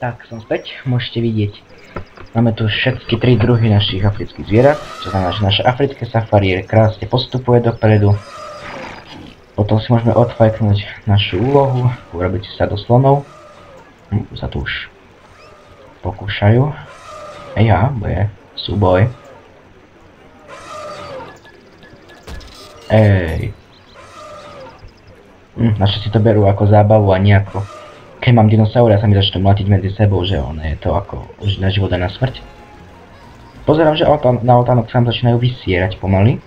Tak, som späť, môžete vidieť. Máme tu všetky tri druhy našich afrických zvierat, čo znamená, že naše africké safari krásne postupuje dopredu. Potom si môžeme odfajknúť našu úlohu, urobiť si sa do slonov. Sa tu už pokúšajú. Bude súboj. Naši si to berú ako zábavu a nejako. Keď mám dinosaura, sa mi začnú mlatiť medzi sebou, že je to ako už na život a na smrť. Pozerám, že na otánok sa nám začínajú vysierať pomaly.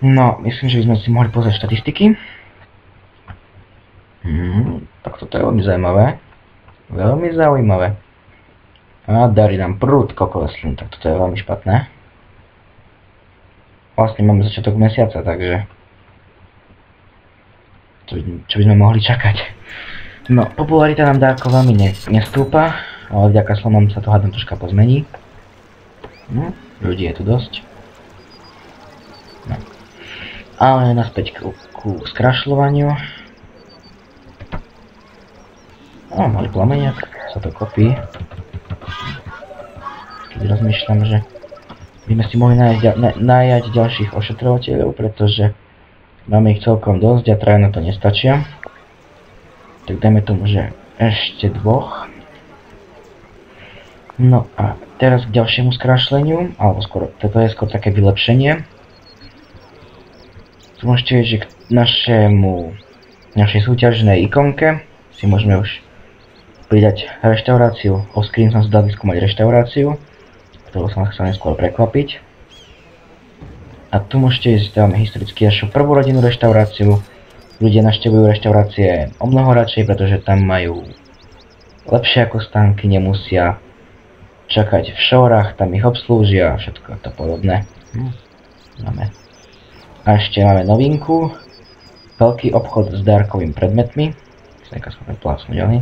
No, myslím, že by sme si mohli pozrieť štatistiky. Tak toto je veľmi zaujímavé. Veľmi zaujímavé. A dary nám prudko klesli, tak toto je veľmi špatné. Vlastne máme začiatok mesiaca, takže čo by sme mohli čakať. No, popularita nám dárko veľmi nestúpa, ale vďaka slonom sa to hádam troška pozmení. Ľudí je tu dosť. No. Ale naspäť ku skrašľovaniu. Malý plameniak, sa to kopí. Keď rozmýšľam, že by sme si mohli najať ďalších ošetrovateľov, pretože máme ich celkom dosť a traja na to nestačia. Tak dajme tomu, že ešte dvoch. No a teraz k ďalšiemu skrášleniu, alebo skoro, toto je skôr také vylepšenie. Tu môžete vidieť, že k našej súťažnej ikonke si môžeme už pridať reštauráciu. Off-screen som si dal vyskúmať reštauráciu, ktorú som chcel neskôr prekvapiť. A tu môžete ísť, dávame historicky našu prvú rodinnú reštauráciu. Ľudia navštevujú reštaurácie omnoho radšej, pretože tam majú lepšie ako stánky, nemusia čakať v šorách, tam ich obslúžia a všetko to podobné. A ešte máme novinku. Veľký obchod s dárkovými predmetmi. Nechá sa plásnuť ďalej.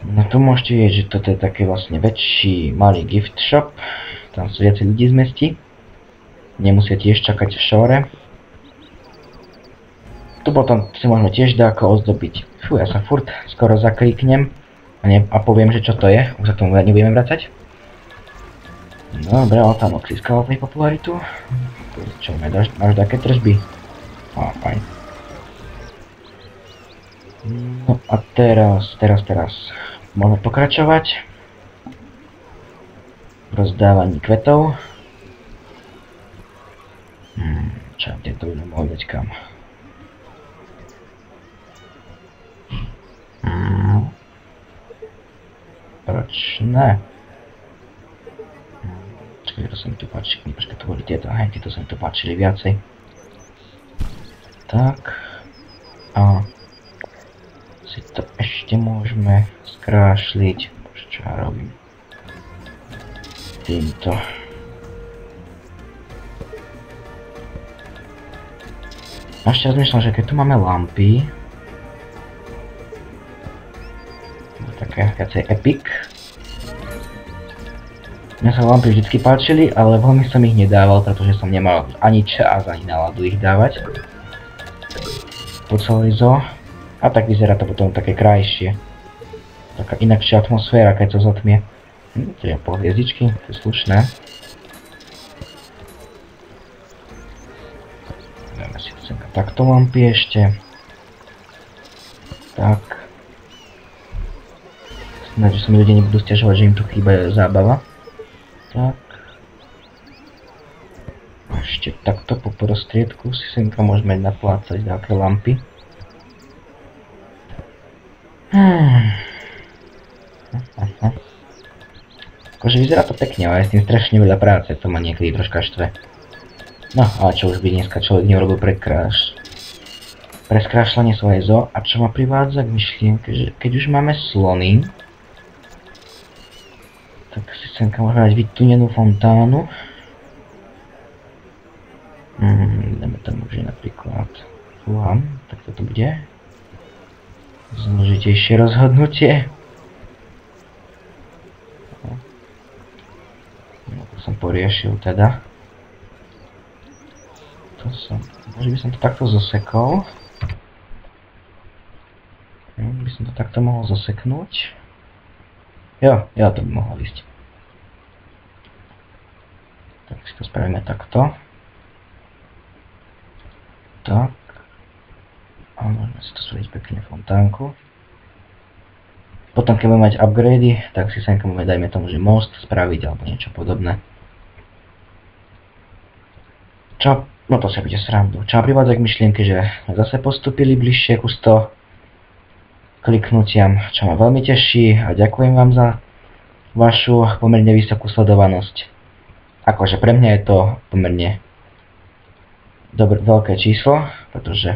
No tu môžete vidieť, že toto je taký vlastne väčší malý gift shop. Tam sú viacej ľudí zmestí. Nemusia tiež čakať v šore. Tu potom si môžeme tiež dáko ozdobiť. Ja sa furt skoro zakríknem a poviem, že čo to je. Už sa k tomu nebudeme vracať. Dobre, ale tam odsískal tej popularitu. Čo máme, máš také tržby? Fajn. No a teraz. Môžeme pokračovať. Rozdávaní kvetov. Čo, kde to budeme mohli dať kam? Proč ne? Čakaj, to sa mi tu páči, počkaj, to boli tieto sa mi tu páčili viacej. Tak. A si to ešte môžeme skrášliť. Čo ja robím? Týmto. A ešte rozmýšľam, že keď tu máme lampy, také viacej epic. Mňa sa lampy vždycky páčili, ale veľmi som ich nedával, pretože som nemal ani čas, ani náladu ich dávať. Po celý zoo. A tak vyzerá to potom také krajšie. Taká inakšia atmosféra, keď sa zotmie. To je pol hviezdičky, to je slušné. Dáme si takto lampy ešte. Tak. Snáď, že sa mi ľudia nebudú sťažovať, že im tu chýba zábava. Tak. Ešte takto po prostriedku si semka môžeme naplácať nejaké lampy. Akože vyzerá to pekne, ale je s tým strašne veľa práce, to ma niekedy troška štve. No, ale čo už by dneska človek neurobil pre skrášľanie svojej zoo. A čo ma privádza k myšlienke, že keď už máme slony, tak si semka môžeme dať vytunenú fontánu. Dáme tam už napríklad tak toto bude zložitejšie rozhodnutie. No, to som poriešil teda. Možno by som to takto zosekol. by som to takto mohol zaseknúť. Jo, to by mohlo ísť. Tak si to spravíme takto. Tak. A môžeme si to spraviť pekne fontánku. Potom keď budeme mať upgrady, tak si sem budeme, dajme tomu, že most spraviť alebo niečo podobné. Čo? No to si bude srandu. Čo ma privádza k myšlienke, že zase postupili bližšie ku 100 kliknutiam, čo ma veľmi teší a ďakujem vám za vašu pomerne vysokú sledovanosť. Akože pre mňa je to pomerne veľké číslo, pretože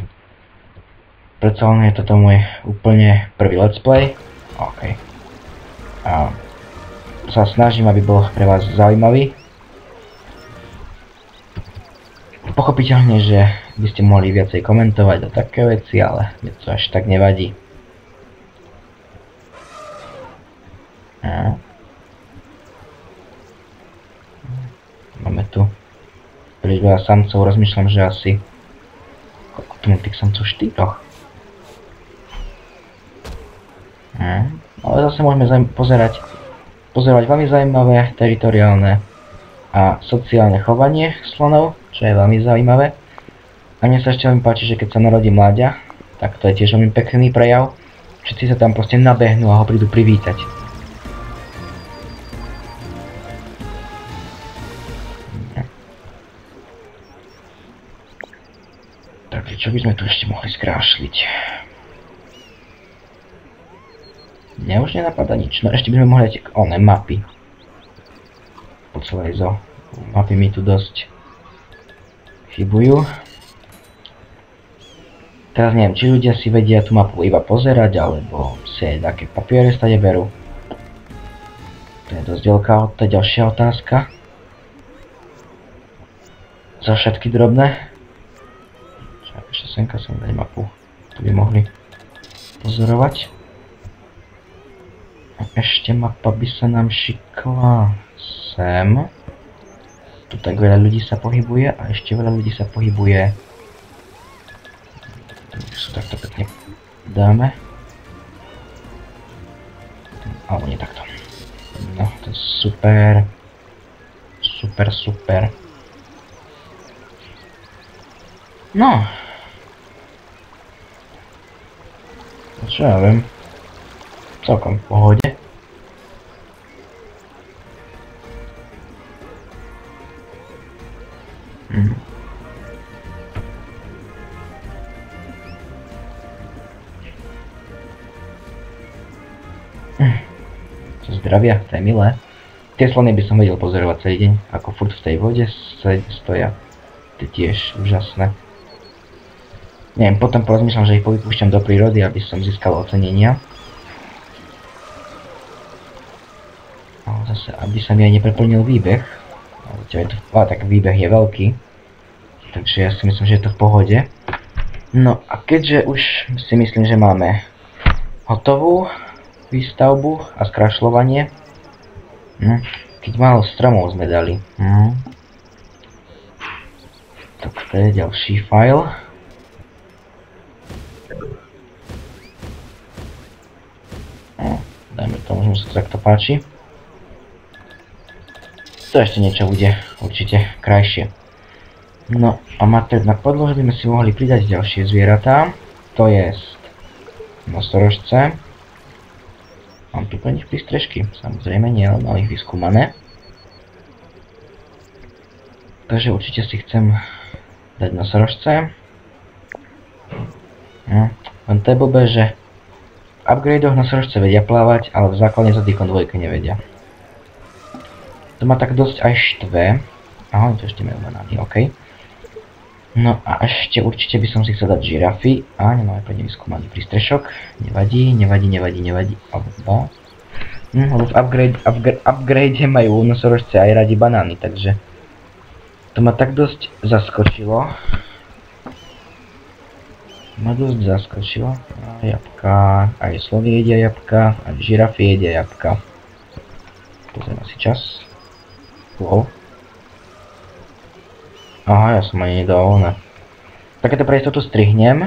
predsa len je toto môj úplne prvý let's play. OK. A sa snažím, aby bol pre vás zaujímavý. Pochopiteľne, že by ste mohli viacej komentovať a také veci, ale mne to až tak nevadí. Máme tu príliš veľa samcov, rozmýšľam, že asi koľko tu tých samcov 4. Ale zase môžeme pozerať veľmi zaujímavé teritoriálne a sociálne chovanie slonov, čo je veľmi zaujímavé. A mne sa ešte veľmi páči, že keď sa narodí mláďa, tak to je tiež veľmi pekný prejav. Všetci sa tam proste nabehnú a ho prídu privítať. Takže čo by sme tu ešte mohli skrášliť? Mne už nenapadá nič. No ešte by sme mohli dať mapy. Po celej zoo. Mapy mi tu dosť chybujú. Teraz neviem, či ľudia si vedia tú mapu iba pozerať, alebo si aj také papiere stade berú. To je dosť veľká ďalšia otázka. Za všetky drobné. Ešte senka som dať mapu. Tu by mohli pozorovať. A ešte mapa by sa nám šikla sem. Tu tak veľa ľudí sa pohybuje a ešte veľa ľudí sa pohybuje. Tu takto pekne dáme. Alebo nie takto. No, to je super. Super. No. Čo ja viem. Celkom v pohode. Čo zdravia, to je milé. Tie slony by som vedel pozorovať celý deň, ako furt v tej vode stoja. To je tiež úžasné. Neviem, potom porozmýšľam, že ich povypúšťam do prírody, aby som získal ocenenia. Ale zase, aby sa mi aj nepreplnil výbeh. Ale tak výbeh je veľký. Takže ja si myslím, že je to v pohode. No a keďže už si myslím, že máme hotovú výstavbu a skrašľovanie. Keď málo stromov sme dali. Tak to je ďalší file. Dajme tomu, že mu sa to takto páči. To ešte niečo bude určite krajšie. No a na podlohe by sme si mohli pridať ďalšie zvieratá. To je nosorožce. Mám tu pre nich prístrežky, samozrejme nie, ale mám ich vyskúmané. Takže určite si chcem dať nosorožce. Len to je blbé, že v upgradoch nosorožce vedia plávať, ale v základne za Deacon 2 nevedia. To ma tak dosť aj štve. Aha, to ešte majú banány, OK. No a ešte určite by som si chcel dať žirafy. A nemáme pre ne vyskúmaný prístrešok. Nevadí. Lebo v upgrade majú nosorožce aj radi banány, takže to ma tak dosť zaskočilo. Jabka, aj slovy jedia jabka, aj žirafy jedia jabka. Pozrieme si čas. Wow. Aha, ja som ani nedal, ne. Takéto pre istotu strihnem.